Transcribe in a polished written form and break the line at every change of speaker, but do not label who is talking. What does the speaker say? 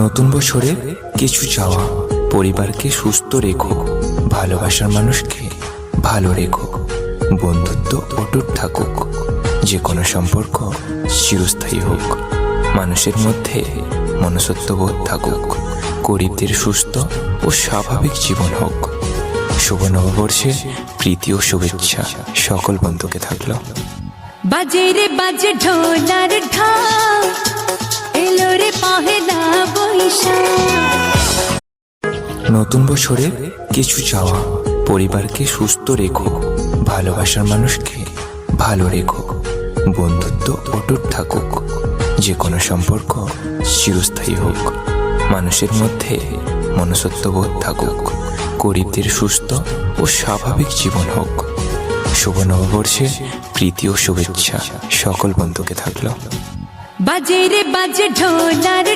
নতুন বছরে কিছু চাওয়া, পরিবারকে সুস্থ রেখো, ভালোবাসার মানুষকে ভালো রেখো, বন্ধুত্ব অটুট থাকুক, যে কোনো সম্পর্ক চিরস্থায়ী হোক, মানুষের মধ্যে মনুষ্যত্ববোধ থাকুক, গরিবদের সুস্থ ও স্বাভাবিক জীবন হোক। শুভ নববর্ষে প্রীতি ও শুভেচ্ছা সকল বন্ধুকে থাকলো।
বাজে রে বাজে ঢোলার ঢাক, এলো রে পহেলা বৈশাখ।
নতুন বছরে কিছু চাওয়া, পরিবারকে সুস্থ রেখো, ভালোবাসার মানুষকে ভালো রেখো, বন্ধুত্ব অটুট থাকুক, যে কোনো সম্পর্ক চিরস্থায়ী হোক, মানুষের মধ্যে মনুষ্যত্ববোধ থাকুক, গরিবদের সুস্থ ও স্বাভাবিক জীবন হোক। শুভ নববর্ষে প্রীতি ও শুভেচ্ছা সকল বন্ধুকে থাকলো।
বাজে রে বাজে ঢোলার